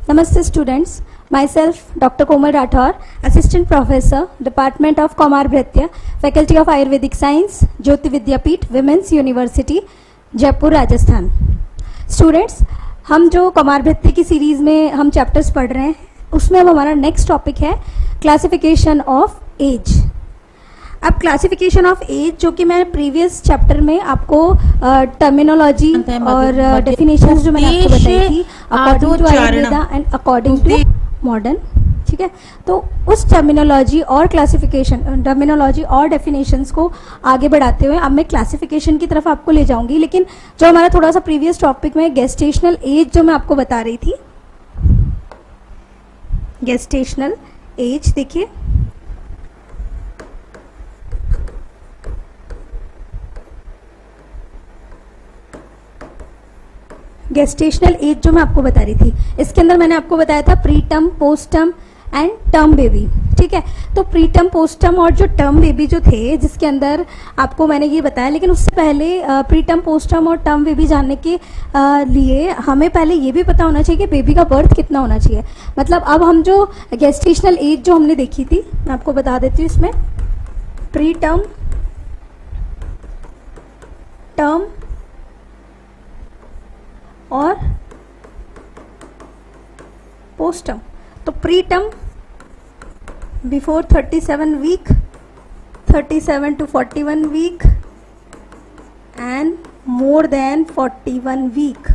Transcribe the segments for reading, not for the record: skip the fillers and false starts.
Namaste students, myself Dr. Komal Rathor, Assistant Professor, Department of Komar Bhritya, Faculty of Ayurvedic Science, Jyoti Vidyapeeth, Women's University, Jaipur Rajasthan. Students, हम जो कुमार भृत्य की series में हम chapters पढ़ रहे हैं उसमें अब हमारा नेक्स्ट टॉपिक है क्लासिफिकेशन ऑफ एज। अब क्लासिफिकेशन ऑफ एज जो कि मैं प्रीवियस चैप्टर में आपको टर्मिनोलॉजी और डेफिनेशंस जो मैंने आपको बताई थी according to Ayurveda and according to modern, ठीक है। तो उस टर्मिनोलॉजी और टर्मिनोलॉजी और डेफिनेशंस को आगे बढ़ाते हुए अब मैं क्लासिफिकेशन की तरफ आपको ले जाऊंगी। लेकिन जो हमारा थोड़ा सा प्रीवियस टॉपिक में गेस्टेशनल एज जो मैं आपको बता रही थी, गेस्टेशनल एज देखिए, गेस्टेशनल एज जो मैं आपको बता रही थी इसके अंदर मैंने आपको बताया था pre term, post term and term baby, ठीक है। तो प्री टर्म, पोस्ट टर्म और जो टर्म बेबी जो थे जिसके अंदर आपको मैंने ये बताया, लेकिन उससे पहले प्री टर्म, पोस्ट टर्म और टर्म बेबी जानने के लिए हमें पहले ये भी पता होना चाहिए कि बेबी का बर्थ कितना होना चाहिए। मतलब अब हम जो गेस्टेशनल एज जो हमने देखी थी मैं आपको बता देती हूँ, इसमें प्री टर्म, टर्म और पोस्ट टर्म। तो pre term before 37 week, 37 to 41 week and more than 41 week,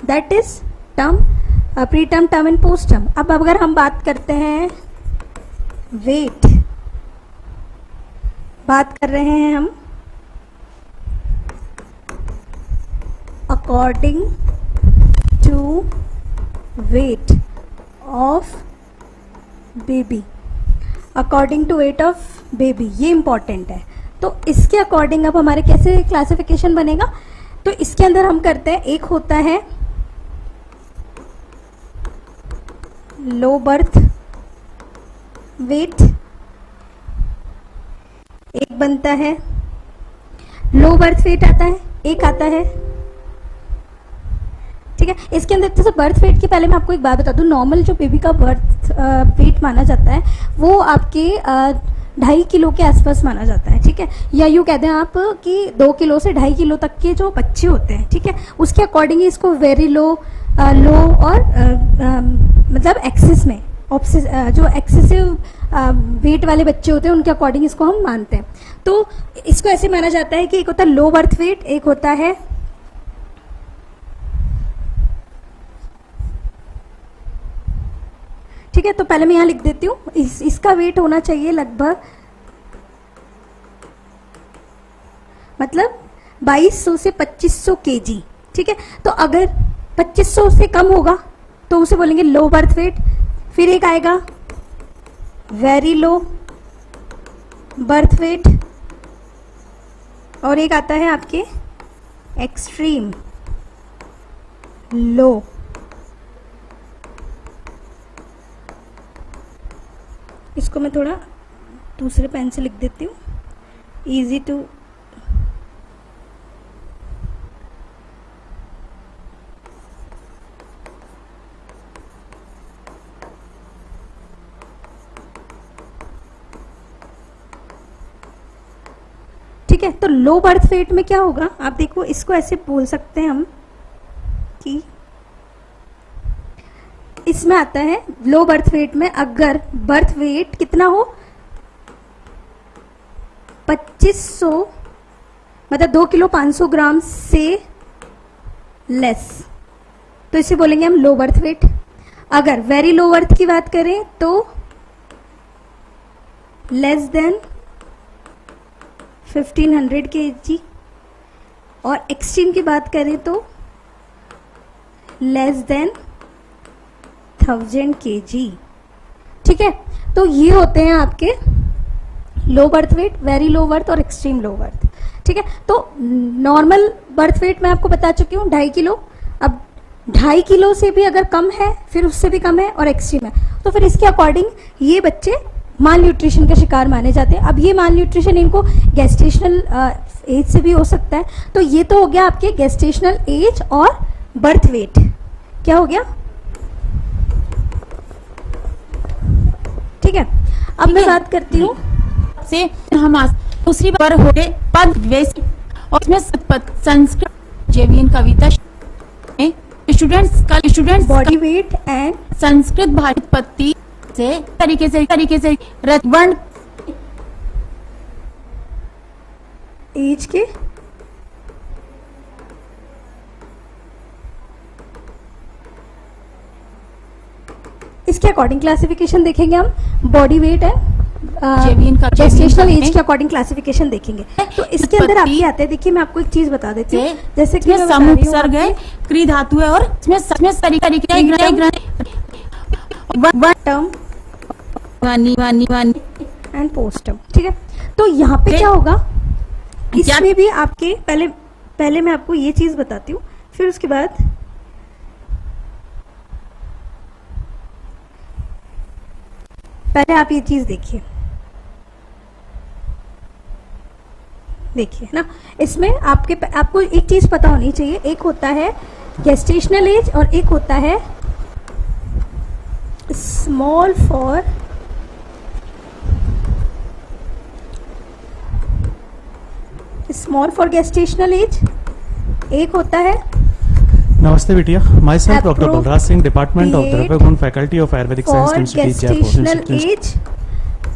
that is term, pre term, term and post term. अब अगर हम बात करते हैं वेट, बात कर रहे हैं हम according to weight of baby, according to weight of baby, ये इंपॉर्टेंट है। तो इसके अकॉर्डिंग अब हमारे कैसे क्लासिफिकेशन बनेगा, तो इसके अंदर हम करते हैं, एक होता है लो बर्थ वेट, एक बनता है लो बर्थ वेट आता है, एक आता है, ठीक है। इसके अंदर जैसे बर्थ वेट की पहले मैं आपको एक बात बता दूं, नॉर्मल जो बेबी का बर्थ वेट माना जाता है वो आपके 2.5 किलो के आसपास माना जाता है, ठीक है। या यूँ कहते हैं आप कि 2 किलो से 2.5 किलो तक के जो बच्चे होते हैं, ठीक है, उसके अकॉर्डिंग ही इसको वेरी लो, लो और मतलब एक्सेस में जो एक्सेसिव वेट वाले बच्चे होते हैं उनके अकॉर्डिंग इसको हम मानते हैं। तो इसको ऐसे माना जाता है कि एक होता है लो बर्थ वेट, एक होता है ठीक है। तो पहले मैं यहां लिख देती हूँ, इसका वेट होना चाहिए लगभग मतलब 2200 से 2500 केजी, ठीक है। तो अगर 2500 से कम होगा तो उसे बोलेंगे लो बर्थ वेट। फिर एक आएगा वेरी लो बर्थ वेट और एक आता है आपके एक्सट्रीम लो। इसको मैं थोड़ा दूसरे पेन से लिख देती हूँ, इजी टू, ठीक है। तो लो बर्थ वेट में क्या होगा, आप देखो, इसको ऐसे बोल सकते हैं हम कि इसमें आता है लो बर्थ वेट में अगर बर्थ वेट कितना हो 2500 मतलब 2 किलो 500 ग्राम से लेस, तो इसे बोलेंगे हम लो बर्थ वेट। अगर वेरी लो बर्थ की बात करें तो लेस देन 1500 kg और एक्सट्रीम की बात करें तो लेस देन 1000 kg, ठीक है। तो ये होते हैं आपके low birth weight, very low birth और एक्सट्रीम लो बर्थ, ठीक है। तो नॉर्मल बर्थ वेट मैं आपको बता चुकी हूँ 2.5 किलो। अब 2.5 किलो से भी अगर कम है, फिर उससे भी कम है और एक्सट्रीम है, तो फिर इसके अकॉर्डिंग ये बच्चे माल न्यूट्रिशन का शिकार माने जाते हैं। अब ये माल न्यूट्रिशन इनको गेस्टेशनल एज से भी हो सकता है। तो ये तो हो गया आपके गेस्टेशनल एज और बर्थ वेट। क्या हो गया? ठीक है, अब मैं बात करती हूँ से हम दूसरी बार हो गए पद वेस्ट और इसमें संस्कृत जेवियन कविता students body weight and Sanskrit भाषा उत्पत्ति से तरीके से वर्ण एज के इसके अकॉर्डिंग क्लासिफिकेशन देखेंगे हम, बॉडी वेट है जेस्टेशनल एज के अकॉर्डिंग क्लासिफिकेशन देखेंगे। तो इसके अंदर आप ये आते हैं, देखिए मैं आपको एक चीज बता देती हूँ, जैसे कि समुपसर्ग है, क्री धातु है और इसमें तरीके टर्म एंड पोस्ट टर्म। ठीक है, तो यहाँ पे क्या होगा, इसमें भी आपके पहले मैं आपको ये चीज बताती हूँ, फिर उसके बाद पहले आप ये चीज देखिए ना, इसमें आपको एक चीज पता होनी चाहिए, एक होता है गेस्टेशनल एज और एक होता है स्मॉल फॉर गेस्टेशनल एज, एक होता है। नमस्ते बिटिया, my self doctor Balraj Singh, department of द्रव्य गुण, faculty of Ayurvedic science, gestational age.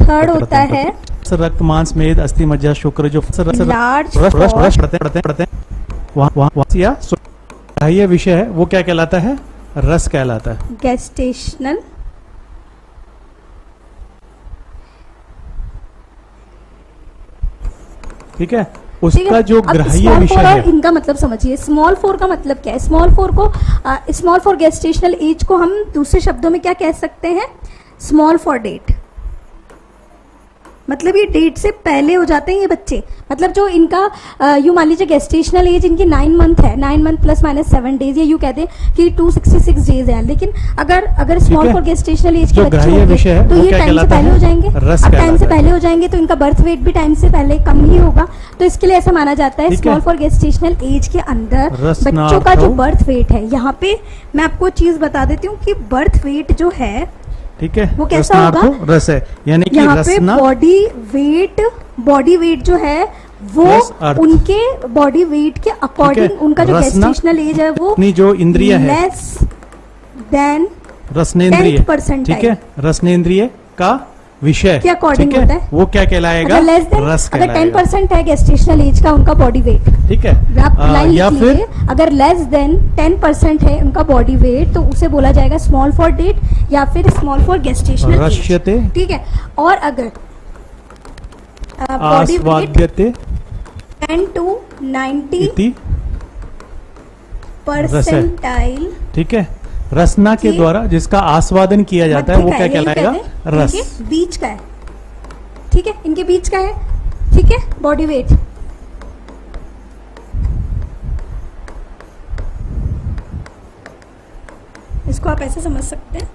Third होता है रक्त मांस मेद अस्थि मज्जा शुक्र, जो लार्ज पढ़ते हैं वहाँ ये विषय है वो क्या कहलाता है, रस कहलाता है। गेस्टेशनल ठीक है, उसका जो ग्राह्य विषय है, इनका मतलब समझिए। स्मॉल 4 का मतलब क्या है, स्मॉल फॉर गेस्टेशनल एज को हम दूसरे शब्दों में क्या कह सकते हैं, स्मॉल फॉर डेट। मतलब ये डेट से पहले हो जाते हैं ये बच्चे, मतलब जो इनका यू मान लीजिए गेस्टेशनल एज इनकी 9 मंथ है, 9 मंथ प्लस माइनस 7 डेज, ये यू कहते हैं कि 266 डेज है। लेकिन अगर स्मॉल फॉर गेस्टेशनल एज के बच्चे होंगे तो ये टाइम से पहले हो जाएंगे। अब टाइम से पहले हो जाएंगे तो इनका बर्थ वेट भी टाइम से पहले कम ही होगा, तो इसके लिए ऐसा माना जाता है स्मॉल फॉर गेस्टेशनल एज के अंदर बच्चों का जो बर्थ वेट है, यहाँ पे मैं आपको चीज बता देती हूँ कि बर्थ वेट जो है, ठीक है, वो कैसा होगा, रस है, यानी कि यहाँ पे बॉडी वेट जो है वो उनके बॉडी वेट के अकॉर्डिंग उनका जो गेस्टेशनल एज है वो अपनी जो इंद्रिय है लेस देन रसनेंद्रिय, ठीक है, रसनेंद्रिय का विषय के अकॉर्डिंग होता है, वो क्या कहलाएगा, रस अगर 10% है गेस्टेशनल एज का उनका बॉडी वेट, ठीक है, आप लाइन लिख लीजिए, अगर लेस देन 10% है उनका बॉडी वेट तो उसे बोला जाएगा स्मॉल फॉर डेट या फिर स्मॉल फॉर गेस्टेशनल एज। ठीक है, और अगर बॉडी वेट 10 to 90 परसेंटाइल, ठीक है, रसना के द्वारा जिसका आस्वादन किया जाता है वो क्या कहलाएगा, रस। बीच का है, ठीक है, इनके बीच का है, ठीक है, बॉडी वेट। इसको आप ऐसे समझ सकते हैं,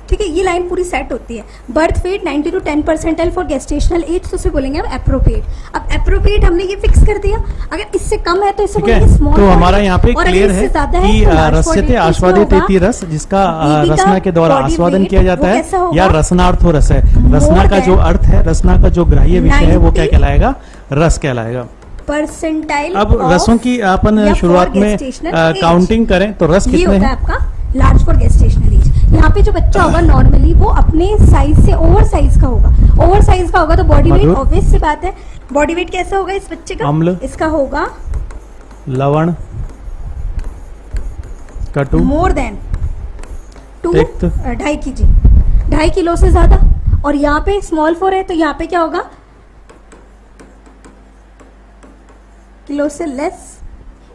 ठीक है, ये लाइन पूरी सेट होती है। Birth weight 90 to 10 percentile for gestational age, तो उसे बोलेंगे हम एप्रोप्रिएट। अब एप्रोप्रिएट हमने ये फिक्स कर दिया, अगर इससे कम है तो इसे बोलेंगे स्मॉल। तो हमारा यहाँ पे क्लियर है कि रस्यते आस्वादित इति रस, जिसका रसना के द्वारा आस्वादन किया जाता है, या रसनार्थो रस है, रसना का जो अर्थ है, रसना का जो ग्राह्य विषय है वो क्या कहलाएगा, रस कहलाएगा। परसेंटाइल अब रसों की अपन शुरुआत में काउंटिंग करें तो रस कितने हैं, आपका लार्ज फॉर गेस्टेशनल एज। यहाँ पे जो बच्चा होगा नॉर्मली वो अपने साइज से ओवर साइज का होगा, तो बॉडी वेट ऑब्वियस सी बात है, बॉडी वेट कैसा होगा इस बच्चे का, अम्ल, इसका होगा लवण, कटु, मोर देन 2.5 kg, 2.5 किलो से ज्यादा। और यहाँ पे स्मॉल 4 है तो यहाँ पे क्या होगा, किलो से लेस,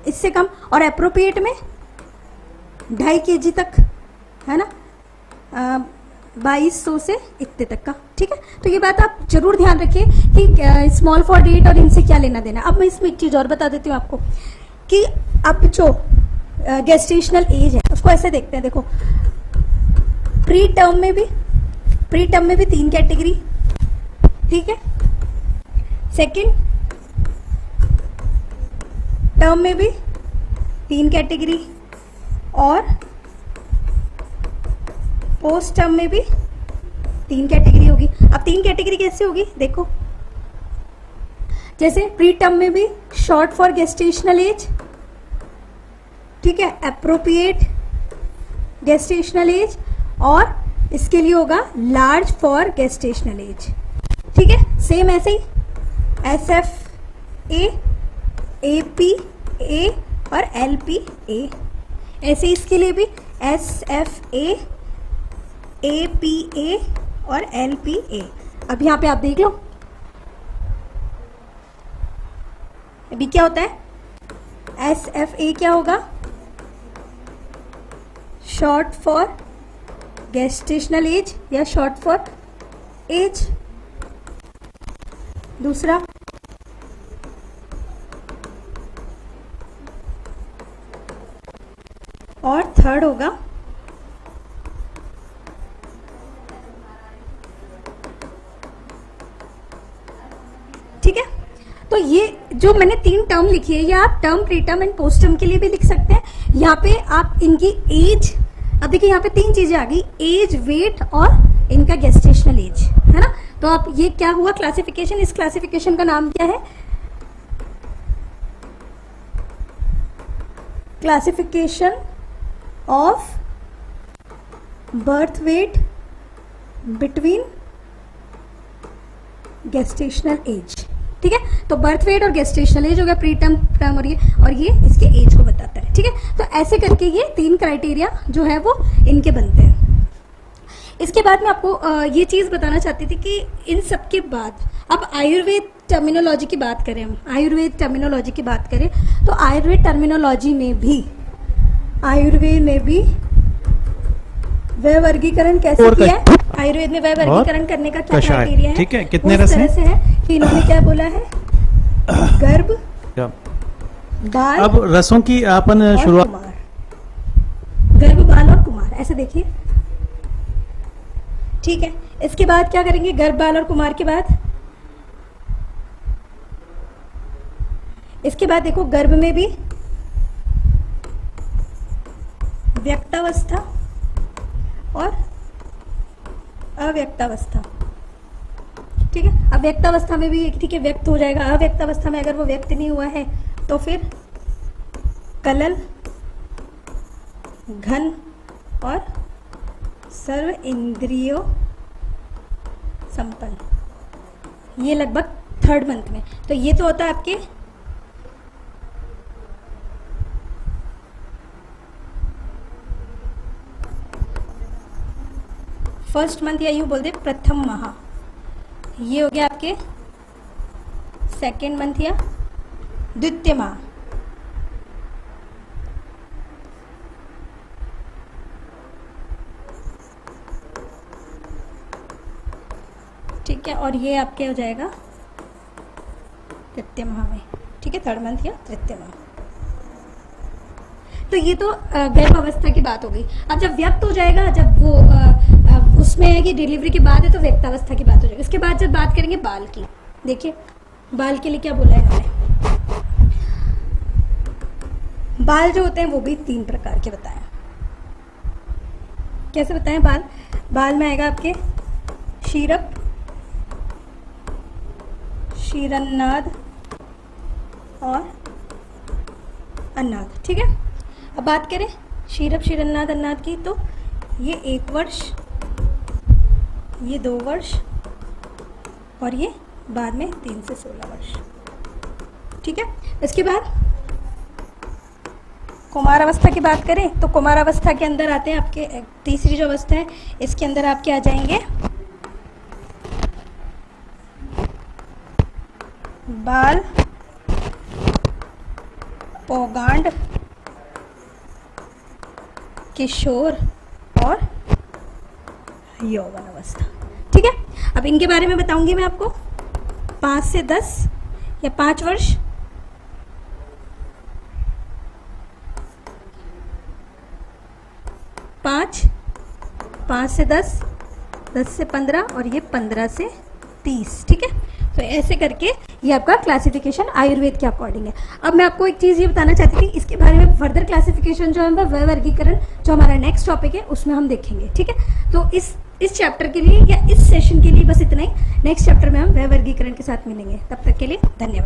इससे कम, और एप्रोप्रिएट में 2.5 kg तक, है ना, 2200 से इतने तक का। ठीक है, तो ये बात आप जरूर ध्यान रखिए कि स्मॉल फॉर डेट और इनसे क्या लेना देना। अब मैं इसमें एक चीज और बता देती हूँ आपको कि अब जो गेस्टेशनल एज है उसको ऐसे देखते हैं, देखो प्री टर्म में भी 3 कैटेगरी, ठीक है, सेकेंड टर्म में भी 3 कैटेगरी, और पोस्ट टर्म में भी 3 कैटेगरी होगी। अब 3 कैटेगरी कैसे होगी देखो, जैसे प्री टर्म में भी शॉर्ट फॉर गेस्टेशनल एज, ठीक है, अप्रोप्रिएट गेस्टेशनल एज, और इसके लिए होगा लार्ज फॉर गेस्टेशनल एज, ठीक है। सेम ऐसे ही SF-A, AP-A और LP-A, ऐसे इसके लिए भी SF-A, APA और LPA। अब यहाँ पे आप देख लो अभी क्या होता है, SF-A क्या होगा, शॉर्ट फॉर गेस्टेशनल एज या शॉर्ट फॉर एज। दूसरा और थर्ड होगा ठीक है। तो ये जो मैंने 3 टर्म लिखी है, ये आप term, pre term and post term के लिए भी लिख सकते हैं। यहाँ पे आप इनकी एज, अब देखिए यहाँ पे 3 चीजें आ गई, एज, वेट और इनका गेस्टेशनल एज, है ना। तो आप ये क्या हुआ क्लासिफिकेशन, इस क्लासिफिकेशन का नाम क्या है, classification of birth weight between gestational age, ठीक है। तो बर्थ वेट और गेस्टेशनल एज हो गया प्री टर्म, टर्म, और ये इसके एज को बताता है, ठीक है। तो ऐसे करके ये 3 क्राइटेरिया जो है वो इनके बनते हैं। इसके बाद मैं आपको ये चीज बताना चाहती थी कि इन सब के बाद अब आयुर्वेद टर्मिनोलॉजी की बात करें, हम आयुर्वेद टर्मिनोलॉजी की बात करें तो आयुर्वेद टर्मिनोलॉजी में भी, आयुर्वेद में भी वह वर्गीकरण कैसे किया है, आयुर्वेद में वह वर्गीकरण करने का क्या क्राइटेरिया है, ठीक है, कितने रस तरह से है कि इन्होंने क्या बोला है, गर्भ, बाल, अब रसों की अपन शुरुआत, गर्भ, बाल और कुमार, ऐसे देखिए, ठीक है। इसके बाद क्या करेंगे, गर्भ, बाल और कुमार के बाद, इसके बाद देखो गर्भ में भी व्यक्तावस्था और अव्यक्तावस्था, ठीक है। अव्यक्तावस्था में भी ठीक है व्यक्त हो जाएगा, अव्यक्तावस्था में अगर वो व्यक्त नहीं हुआ है तो फिर कलल, घन और सर्व इंद्रियों संपन्न, ये लगभग 3rd मंथ में। तो ये तो होता है आपके फर्स्ट मंथ, या यूं बोल दे प्रथम माह, ये हो गया आपके 2nd मंथ या द्वितीय माह, ठीक है। और ये आपके हो जाएगा तृतीय माह में, ठीक है, 3rd मंथ या तृतीय माह। तो ये तो गर्भ अवस्था की बात हो गई। अब जब व्यक्त हो जाएगा, जब वो उसमें है कि डिलीवरी के बाद है तो व्यक्तावस्था की बात हो जाएगी। उसके बाद जब बात करेंगे बाल की, देखिए बाल के लिए क्या बोला है इन्होंने, बाल जो होते हैं वो भी 3 प्रकार के बताएं। कैसे बताएं बाल, बाल में आएगा आपके शीरप, शीरन्नाद और अन्नाद, ठीक है। अब बात करें शीरप, शीरन्नाद, अन्नाद की, तो ये 1 वर्ष, ये 2 वर्ष और ये बाद में 3 से 16 वर्ष, ठीक है। इसके बाद कुमार अवस्था की बात करें तो कुमार अवस्था के अंदर आते हैं आपके तीसरी जो अवस्था है, इसके अंदर आपके आ जाएंगे बाल, पौगांड, किशोर और यौवन अवस्था, ठीक है। अब इनके बारे में बताऊंगी मैं आपको, 5 से 10 या 5 वर्ष, 5 से 10, 10 से 15 और ये 15 से 30, ठीक है। तो ऐसे करके ये आपका क्लासिफिकेशन आयुर्वेद के अकॉर्डिंग है। अब मैं आपको एक चीज ये बताना चाहती थी, इसके बारे में फर्दर क्लासिफिकेशन जो है वह वर्गीकरण जो हमारा नेक्स्ट टॉपिक है उसमें हम देखेंगे, ठीक है। तो इस चैप्टर के लिए या इस सेशन के लिए बस इतना ही। नेक्स्ट चैप्टर में हम वह वर्गीकरण के साथ मिलेंगे। तब तक के लिए धन्यवाद।